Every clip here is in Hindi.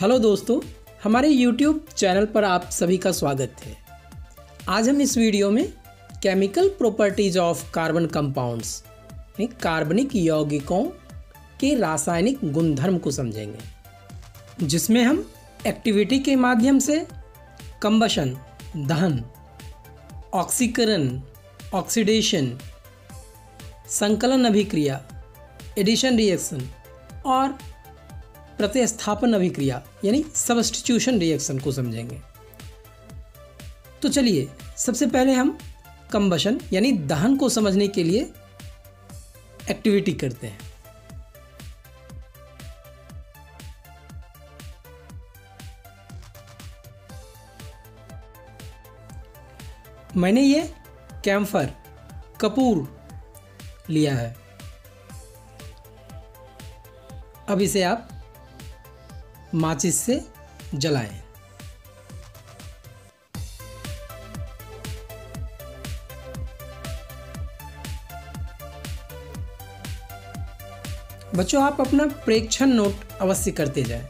हेलो दोस्तों, हमारे YouTube चैनल पर आप सभी का स्वागत है। आज हम इस वीडियो में chemical properties of carbon compounds कार्बनिक यौगिकों के रासायनिक गुणधर्म को समझेंगे, जिसमें हम एक्टिविटी के माध्यम से कंबशन दहन, ऑक्सीकरण ऑक्सीडेशन, संकलन अभिक्रिया एडिशन रिएक्शन और प्रतिस्थापन अभिक्रिया यानी सब्स्टिट्यूशन रिएक्शन को समझेंगे। तो चलिए सबसे पहले हम कंबशन यानी दहन को समझने के लिए एक्टिविटी करते हैं। मैंने ये कैम्फर कपूर लिया है। अब इसे आप माचिस से जलाएं। बच्चों, आप अपना प्रेक्षण नोट अवश्य करते जाएं।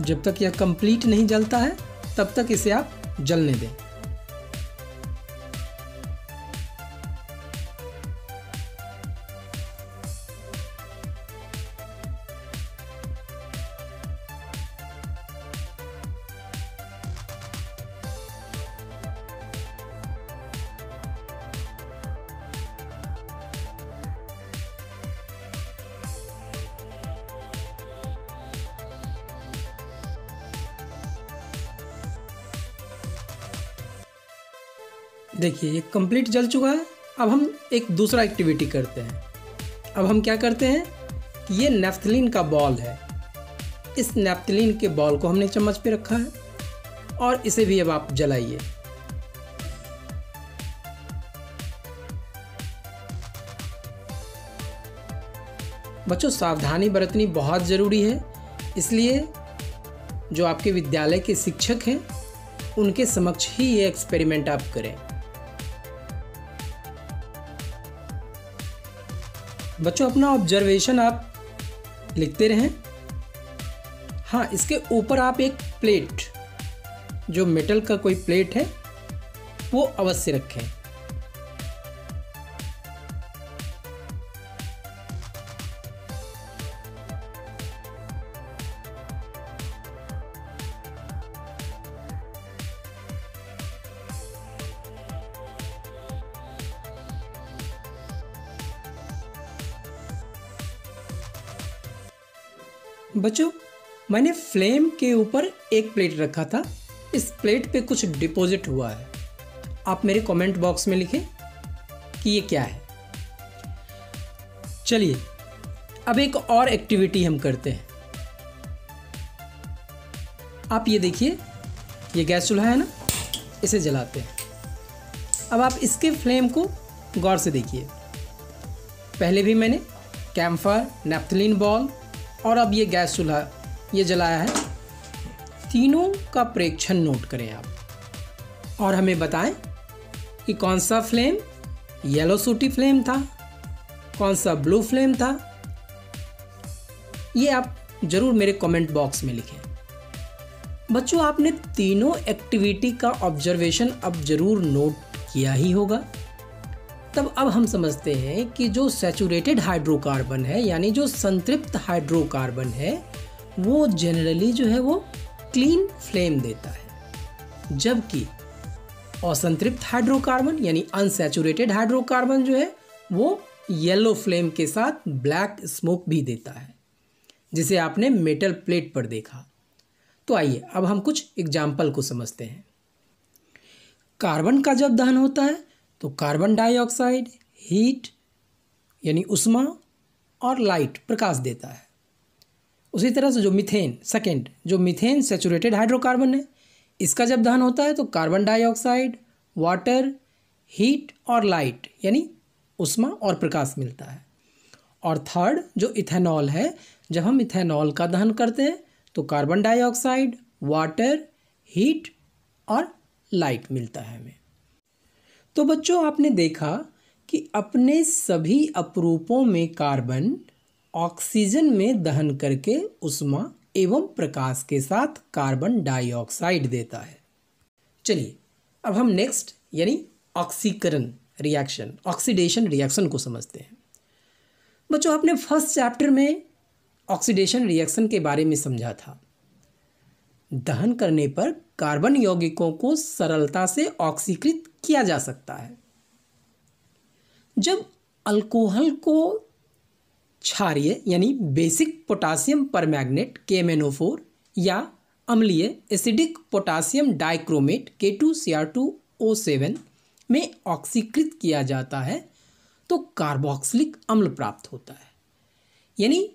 जब तक यह कंप्लीट नहीं जलता है तब तक इसे आप जलने दें। देखिए ये कंप्लीट जल चुका है। अब हम एक दूसरा एक्टिविटी करते हैं। अब हम क्या करते हैं कि ये नेफ्थलीन का बॉल है। इस नेफ्थलीन के बॉल को हमने चम्मच पे रखा है और इसे भी अब आप जलाइए। बच्चों, सावधानी बरतनी बहुत ज़रूरी है, इसलिए जो आपके विद्यालय के शिक्षक हैं उनके समक्ष ही ये एक्सपेरिमेंट आप करें। बच्चों, अपना ऑब्जर्वेशन आप लिखते रहें। हाँ, इसके ऊपर आप एक प्लेट, जो मेटल का कोई प्लेट है, वो अवश्य रखें। बच्चों, मैंने फ्लेम के ऊपर एक प्लेट रखा था। इस प्लेट पे कुछ डिपॉजिट हुआ है। आप मेरे कमेंट बॉक्स में लिखें कि ये क्या है। चलिए अब एक और एक्टिविटी हम करते हैं। आप ये देखिए, ये गैस चूल्हा है ना, इसे जलाते हैं। अब आप इसके फ्लेम को गौर से देखिए। पहले भी मैंने कैम्फर, नेफ्थलीन बॉल और अब ये गैस चूल्हा ये जलाया है। तीनों का प्रेक्षण नोट करें आप और हमें बताएं कि कौन सा फ्लेम येलो सूटी फ्लेम था, कौन सा ब्लू फ्लेम था। ये आप ज़रूर मेरे कमेंट बॉक्स में लिखें। बच्चों, आपने तीनों एक्टिविटी का ऑब्जर्वेशन अब ज़रूर नोट किया ही होगा। तब अब हम समझते हैं कि जो सैचुरेटेड हाइड्रोकार्बन है यानी जो संतृप्त हाइड्रोकार्बन है, वो जनरली जो है वो क्लीन फ्लेम देता है, जबकि असंतृप्त हाइड्रोकार्बन यानी अनसैचुरेटेड हाइड्रोकार्बन जो है वो येलो फ्लेम के साथ ब्लैक स्मोक भी देता है, जिसे आपने मेटल प्लेट पर देखा। तो आइए अब हम कुछ एग्जाम्पल को समझते हैं। कार्बन का जब दहन होता है तो कार्बन डाइऑक्साइड हीट यानी उष्मा और लाइट प्रकाश देता है। उसी तरह से जो मीथेन सैचुरेटेड हाइड्रोकार्बन है, इसका जब दहन होता है तो कार्बन डाइऑक्साइड, वाटर, हीट और लाइट यानी उष्मा और प्रकाश मिलता है। और थर्ड जो इथेनॉल है, जब हम इथेनॉल का दहन करते हैं तो कार्बन डाइऑक्साइड, वाटर, हीट और लाइट मिलता है हमें। तो बच्चों आपने देखा कि अपने सभी अपरूपों में कार्बन ऑक्सीजन में दहन करके ऊष्मा एवं प्रकाश के साथ कार्बन डाइऑक्साइड देता है। चलिए अब हम नेक्स्ट यानी ऑक्सीकरण रिएक्शन, ऑक्सीडेशन रिएक्शन को समझते हैं। बच्चों आपने फर्स्ट चैप्टर में ऑक्सीडेशन रिएक्शन के बारे में समझा था। दहन करने पर कार्बन यौगिकों को सरलता से ऑक्सीकृत किया जा सकता है। जब अल्कोहल को क्षारीय यानी बेसिक पोटासियम परमैंगनेट KMnO4 या अम्लीय एसिडिक पोटासियम डाइक्रोमेट K2Cr2O7 में ऑक्सीकृत किया जाता है तो कार्बोक्सिलिक अम्ल प्राप्त होता है। यानी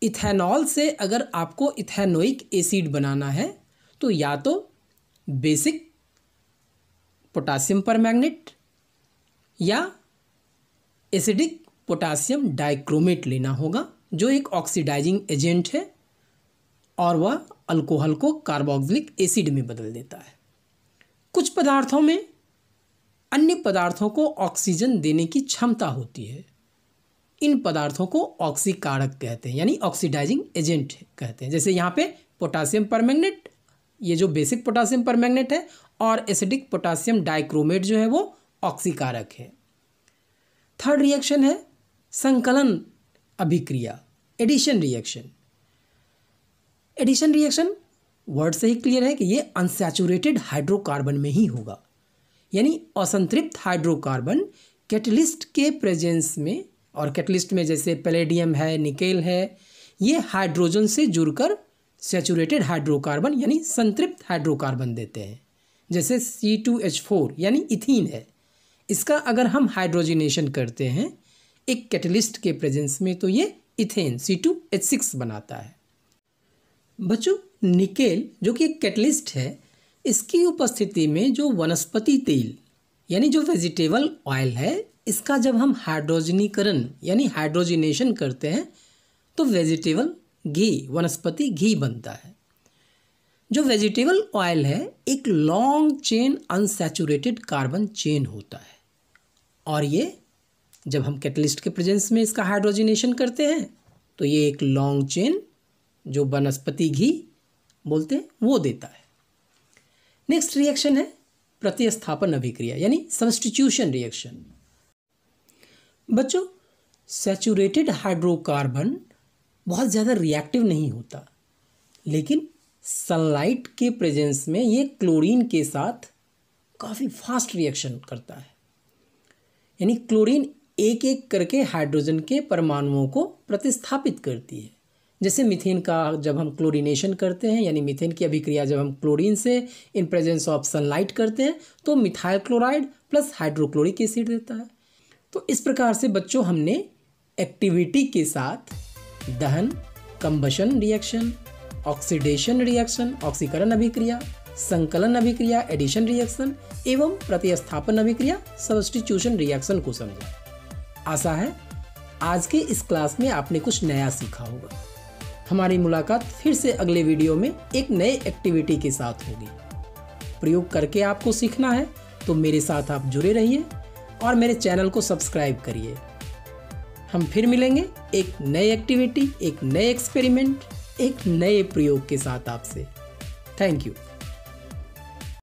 इथेनॉल से अगर आपको इथेनोइक एसिड बनाना है तो या तो बेसिक पोटासियम परमैंगनेट या एसिडिक पोटासियम डाइक्रोमेट लेना होगा, जो एक ऑक्सीडाइजिंग एजेंट है और वह अल्कोहल को कार्बोक्सिलिक एसिड में बदल देता है। कुछ पदार्थों में अन्य पदार्थों को ऑक्सीजन देने की क्षमता होती है। इन पदार्थों को ऑक्सीकारक कहते हैं यानी ऑक्सीडाइजिंग एजेंट कहते हैं। जैसे यहाँ पे पोटासियम परमैंगनेट, ये जो बेसिक पोटासियम परमैंगनेट है, और एसिडिक पोटासियम डाइक्रोमेट जो है वो ऑक्सीकारक है। थर्ड रिएक्शन है संकलन अभिक्रिया, addition reaction. Addition reaction word से ही क्लियर है कि ये अनसैचुरेटेड हाइड्रोकार्बन में ही होगा, यानी असंतृप्त हाइड्रोकार्बन कैटलिस्ट के प्रेजेंस में, और कैटलिस्ट में जैसे पैलेडियम है, निकेल है, ये हाइड्रोजन से जुड़कर सैचुरेटेड हाइड्रोकार्बन यानी संतृप्त हाइड्रोकार्बन देते हैं। जैसे C2H4 यानी इथीन है, इसका अगर हम हाइड्रोजिनेशन करते हैं एक कैटलिस्ट के प्रेजेंस में तो ये इथेन C2H6 बनाता है। बच्चों निकेल जो कि एक कैटलिस्ट है, इसकी उपस्थिति में जो वनस्पति तेल यानी जो वेजिटेबल ऑयल है, इसका जब हम हाइड्रोजनीकरण यानी हाइड्रोजिनेशन करते हैं तो वेजिटेबल घी, वनस्पति घी बनता है। जो वेजिटेबल ऑयल है एक long chain unsaturated carbon chain होता है, और ये जब हम कैटलिस्ट के प्रेजेंस में इसका हाइड्रोजिनेशन करते हैं तो ये एक लॉन्ग चेन जो वनस्पति घी बोलते हैं वो देता है। नेक्स्ट रिएक्शन है प्रतिस्थापन अभिक्रिया यानी सब्स्टिट्यूशन रिएक्शन। बच्चों सैचुरेटेड हाइड्रोकार्बन बहुत ज़्यादा रिएक्टिव नहीं होता, लेकिन सनलाइट के प्रेजेंस में ये क्लोरीन के साथ काफ़ी फास्ट रिएक्शन करता है। यानी क्लोरीन एक एक करके हाइड्रोजन के परमाणुओं को प्रतिस्थापित करती है। जैसे मीथेन का जब हम क्लोरीनेशन करते हैं यानी मीथेन की अभिक्रिया जब हम क्लोरीन से इन प्रेजेंस ऑफ सनलाइट करते हैं तो methyl chloride plus hydrochloric acid देता है। तो इस प्रकार से बच्चों हमने एक्टिविटी के साथ दहन, कंबशन रिएक्शन, ऑक्सीडेशन रिएक्शन, ऑक्सीकरण अभिक्रिया, संकलन अभिक्रिया, एडिशन रिएक्शन एवं प्रतिस्थापन अभिक्रिया, सब्स्टिट्यूशन रिएक्शन को समझा। आशा है आज के इस क्लास में आपने कुछ नया सीखा होगा। हमारी मुलाकात फिर से अगले वीडियो में एक नए एक्टिविटी के साथ होगी। प्रयोग करके आपको सीखना है तो मेरे साथ आप जुड़े रहिए और मेरे चैनल को सब्सक्राइब करिए। हम फिर मिलेंगे एक नई एक्टिविटी, एक नए एक्सपेरिमेंट, एक नए प्रयोग के साथ आपसे। Thank you.